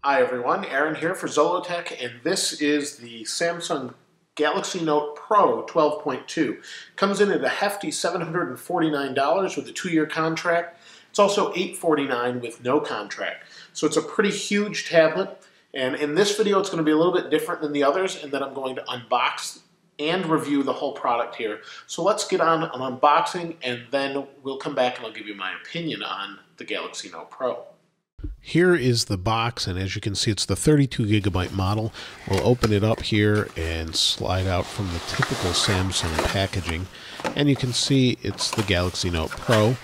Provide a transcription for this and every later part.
Hi everyone, Aaron here for Zollotech, and this is the Samsung Galaxy Note Pro 12.2. Comes in at a hefty $749 with a 2-year contract. It's also $849 with no contract. So it's a pretty huge tablet, and in this video it's going to be a little bit different than the others in that I'm going to unbox and review the whole product here. So let's get on an unboxing, and then we'll come back and I'll give you my opinion on the Galaxy Note Pro. Here is the box, and as you can see, it's the 32 gigabyte model. We'll open it up here and slide out from the typical Samsung packaging, and you can see it's the Galaxy Note Pro,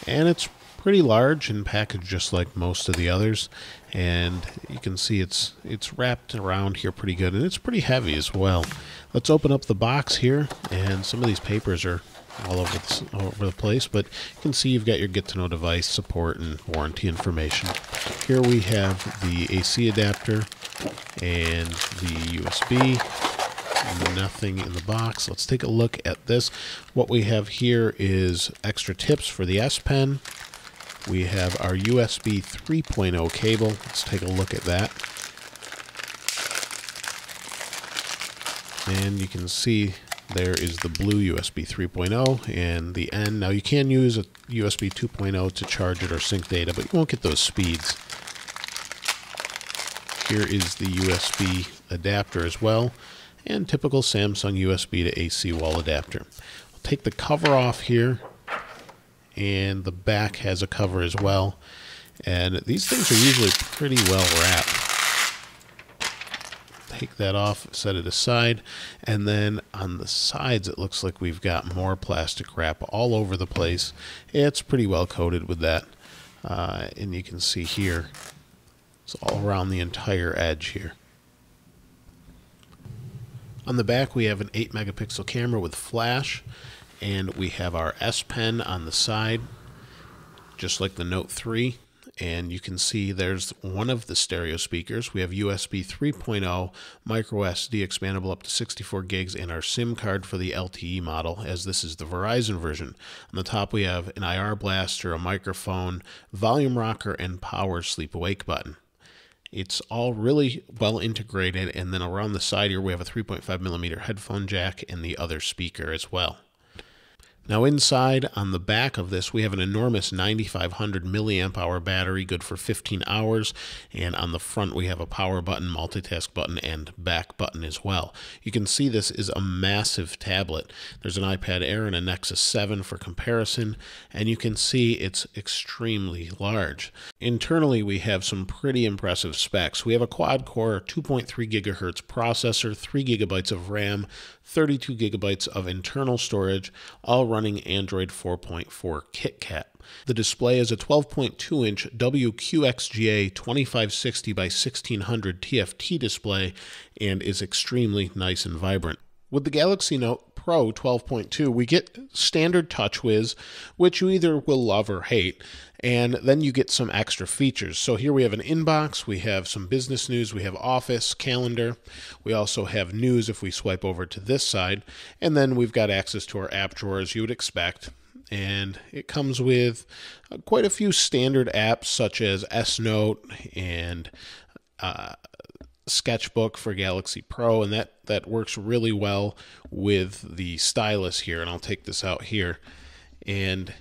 and it's pretty large and packaged just like most of the others. And you can see it's wrapped around here pretty good, and it's pretty heavy as well. Let's open up the box here, and some of these papers are all over the place, but you can see you've got your get-to-know device support and warranty information. Here we have the AC adapter and the USB. Nothing in the box. Let's take a look at this. What we have here is extra tips for the S Pen. We have our USB 3.0 cable. Let's take a look at that. And you can see there is the blue USB 3.0 and the N. Now you can use a USB 2.0 to charge it or sync data, but you won't get those speeds. Here is the USB adapter as well, and typical Samsung USB to AC wall adapter. We'll take the cover off here, and the back has a cover as well. And these things are usually pretty well wrapped. Take that off, set it aside, and then on the sides it looks like we've got more plastic wrap all over the place. It's pretty well coated with that, and you can see here it's all around the entire edge here. On the back we have an 8 megapixel camera with flash, and we have our S Pen on the side just like the Note 3. And you can see there's one of the stereo speakers. We have USB 3.0, micro SD expandable up to 64 gigs, and our SIM card for the LTE model, as this is the Verizon version. On the top we have an IR blaster, a microphone, volume rocker, and power sleep awake button. It's all really well integrated, and then around the side here we have a 3.5mm headphone jack and the other speaker as well. Now inside, on the back of this, we have an enormous 9500 milliamp hour battery, good for 15 hours, and on the front we have a power button, multitask button, and back button as well. You can see this is a massive tablet. There's an iPad Air and a Nexus 7 for comparison, and you can see it's extremely large. Internally, we have some pretty impressive specs. We have a quad-core 2.3 gigahertz processor, 3 gigabytes of RAM, 32 gigabytes of internal storage, all running Android 4.4 KitKat. The display is a 12.2-inch WQXGA 2560 by 1600 TFT display and is extremely nice and vibrant. With the Galaxy Note Pro 12.2, we get standard TouchWiz, which you either will love or hate, and then you get some extra features. So here we have an inbox, we have some business news, we have Office, Calendar, we also have news if we swipe over to this side, and then we've got access to our app drawer as you would expect. And it comes with quite a few standard apps such as S Note and Sketchbook for Galaxy Pro, and that works really well with the stylus here. And I'll take this out here, and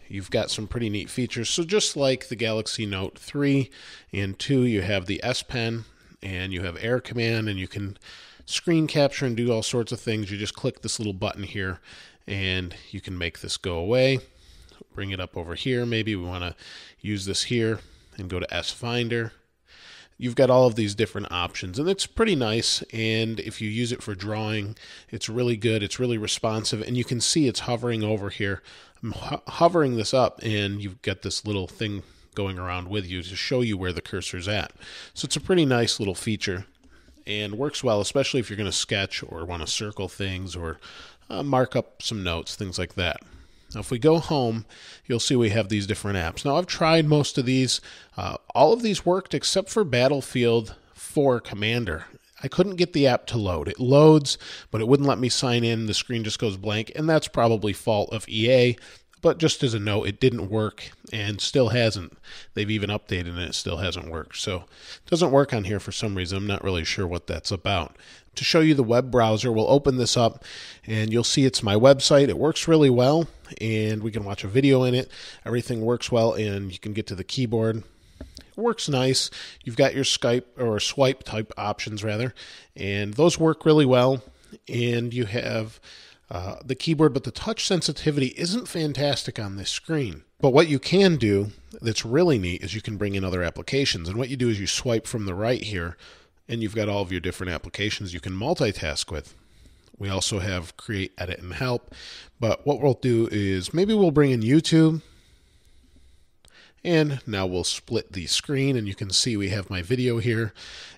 you've got some pretty neat features. So just like the Galaxy Note 3 and 2, you have the S Pen and you have Air Command, and you can screen capture and do all sorts of things. You just click this little button here and you can make this go away. Bring it up over here. Maybe we want to use this here and go to S Finder. You've got all of these different options, and it's pretty nice, and if you use it for drawing, it's really good, it's really responsive, and you can see it's hovering over here. I'm hovering this up, and you've got this little thing going around with you to show you where the cursor's at. So it's a pretty nice little feature, and works well, especially if you're going to sketch or want to circle things or mark up some notes, things like that. Now, if we go home, you'll see we have these different apps. Now, I've tried most of these. All of these worked except for Battlefield 4 Commander. I couldn't get the app to load. It loads, but it wouldn't let me sign in. The screen just goes blank, and that's probably fault of EA. But just as a note, it didn't work and still hasn't. They've even updated it, it still hasn't worked. So it doesn't work on here for some reason. I'm not really sure what that's about. To show you the web browser, we'll open this up and you'll see it's my website. It works really well and we can watch a video in it. Everything works well and you can get to the keyboard. It works nice. You've got your Skype or swipe type options rather, and those work really well. And you have the keyboard, but the touch sensitivity isn't fantastic on this screen. But what you can do that's really neat is you can bring in other applications. And what you do is you swipe from the right here, and you've got all of your different applications you can multitask with. We also have create, edit, and help. But what we'll do is maybe we'll bring in YouTube. And now we'll split the screen, and you can see we have my video here,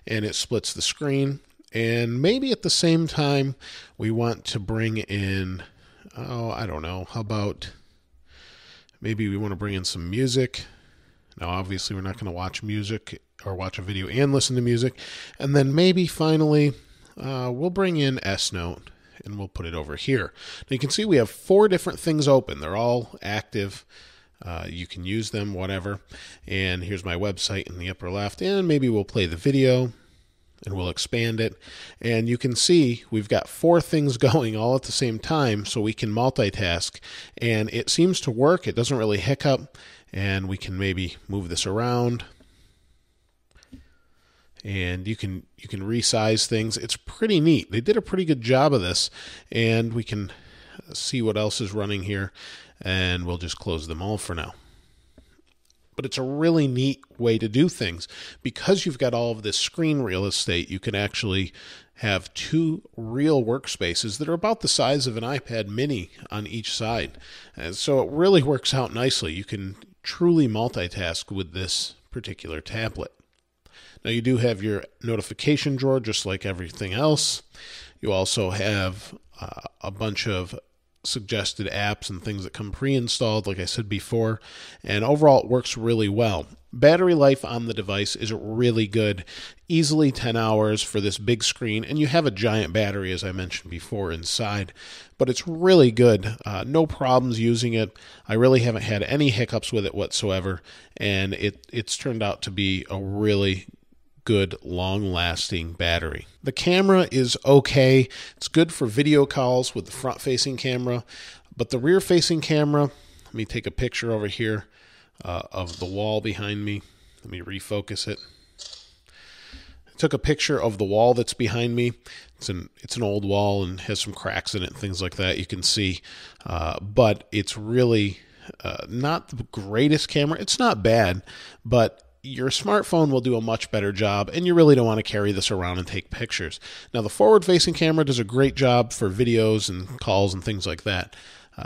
and it splits the screen. And maybe at the same time, we want to bring in, I don't know, how about maybe we want to bring in some music. Now, obviously, we're not going to watch music or watch a video and listen to music. And then maybe finally, we'll bring in S Note, and we'll put it over here. Now, you can see we have 4 different things open. They're all active. You can use them, whatever. And here's my website in the upper left. And maybe we'll play the video. And we'll expand it. And you can see we've got 4 things going all at the same time, so we can multitask. And it seems to work. It doesn't really hiccup. And we can maybe move this around. And you can resize things. It's pretty neat. They did a pretty good job of this. And we can see what else is running here. And we'll just close them all for now. But it's a really neat way to do things. Because you've got all of this screen real estate, you can actually have 2 real workspaces that are about the size of an iPad mini on each side. And so it really works out nicely. You can truly multitask with this particular tablet. Now you do have your notification drawer just like everything else. You also have a bunch of suggested apps and things that come pre-installed, like I said before, and overall it works really well. Battery life on the device is really good, easily 10 hours for this big screen, and you have a giant battery, as I mentioned before, inside, but it's really good. No problems using it. I really haven't had any hiccups with it whatsoever, and it's turned out to be a really good, long-lasting battery. The camera is okay. It's good for video calls with the front-facing camera, but the rear-facing camera, let me take a picture over here of the wall behind me. Let me refocus it. I took a picture of the wall that's behind me. It's an old wall and has some cracks in it and things like that, you can see, but it's really not the greatest camera. It's not bad, but your smartphone will do a much better job, and you really don't want to carry this around and take pictures. Now, the forward-facing camera does a great job for videos and calls and things like that.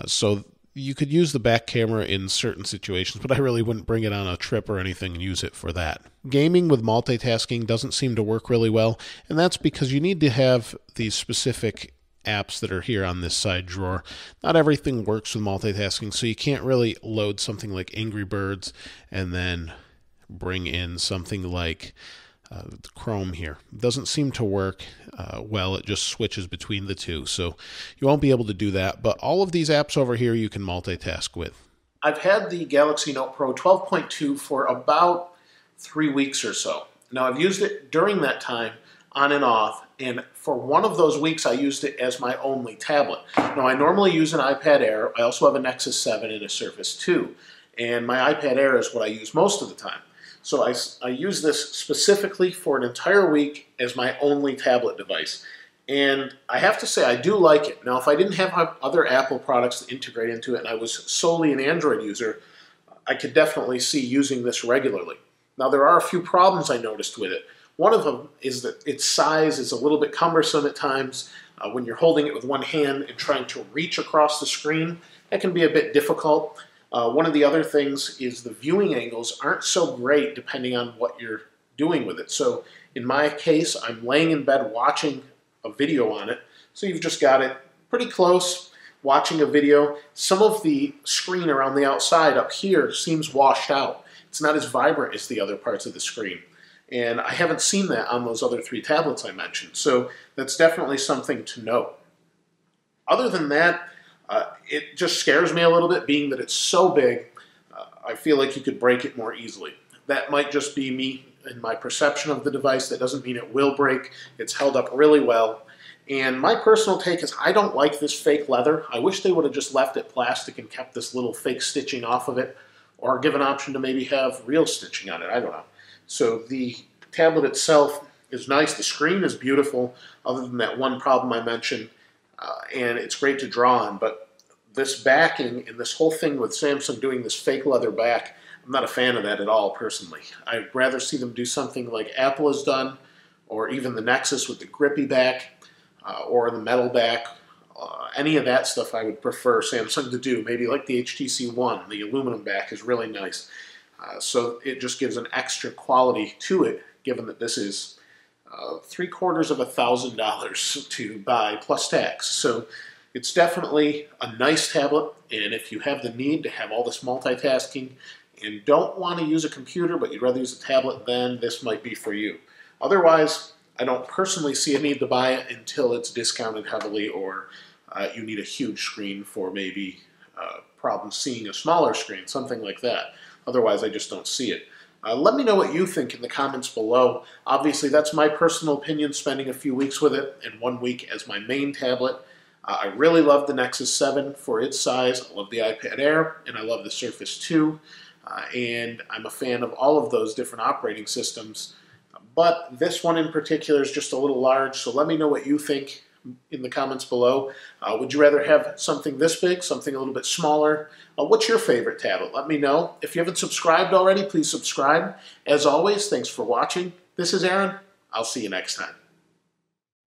So you could use the back camera in certain situations, but I really wouldn't bring it on a trip or anything and use it for that. Gaming with multitasking doesn't seem to work really well, and that's because you need to have these specific apps that are here on this side drawer. Not everything works with multitasking, so you can't really load something like Angry Birds and then bring in something like Chrome here. It doesn't seem to work well. It just switches between the two. So you won't be able to do that. But all of these apps over here you can multitask with. I've had the Galaxy Note Pro 12.2 for about 3 weeks or so. Now I've used it during that time on and off, and for one of those weeks I used it as my only tablet. Now I normally use an iPad Air. I also have a Nexus 7 and a Surface 2, and my iPad Air is what I use most of the time. So I use this specifically for an entire week as my only tablet device. And I have to say, I do like it. Now, if I didn't have other Apple products to integrate into it and I was solely an Android user, I could definitely see using this regularly. Now, there are a few problems I noticed with it. One of them is that its size is a little bit cumbersome at times. When you're holding it with one hand and trying to reach across the screen, that can be a bit difficult. One of the other things is the viewing angles aren't so great depending on what you're doing with it. So in my case, I'm laying in bed watching a video on it. So you've just got it pretty close, watching a video. Some of the screen around the outside up here seems washed out. It's not as vibrant as the other parts of the screen. And I haven't seen that on those other 3 tablets I mentioned. So that's definitely something to note. Other than that, It just scares me a little bit, being that it's so big. I feel like you could break it more easily. That might just be me and my perception of the device. That doesn't mean it will break. It's held up really well. And my personal take is I don't like this fake leather. I wish they would have just left it plastic and kept this little fake stitching off of it, or give an option to maybe have real stitching on it. I don't know. So the tablet itself is nice. The screen is beautiful, other than that one problem I mentioned, and it's great to draw on. But this backing and this whole thing with Samsung doing this fake leather back, I'm not a fan of that at all, personally. I'd rather see them do something like Apple has done, or even the Nexus with the grippy back, or the metal back. Any of that stuff I would prefer Samsung to do. Maybe like the HTC One, the aluminum back is really nice. So it just gives an extra quality to it, given that this is $750 to buy plus tax. So it's definitely a nice tablet, and if you have the need to have all this multitasking and don't want to use a computer but you'd rather use a tablet, then this might be for you. Otherwise, I don't personally see a need to buy it until it's discounted heavily, or you need a huge screen for maybe problems seeing a smaller screen, something like that. Otherwise, I just don't see it. Let me know what you think in the comments below. Obviously, that's my personal opinion, spending a few weeks with it and 1 week as my main tablet. I really love the Nexus 7 for its size. I love the iPad Air, and I love the Surface 2. And I'm a fan of all of those different operating systems. But this one in particular is just a little large, so let me know what you think in the comments below. Would you rather have something this big, something a little bit smaller? What's your favorite tablet? Let me know. If you haven't subscribed already, please subscribe. As always, thanks for watching. This is Aaron. I'll see you next time.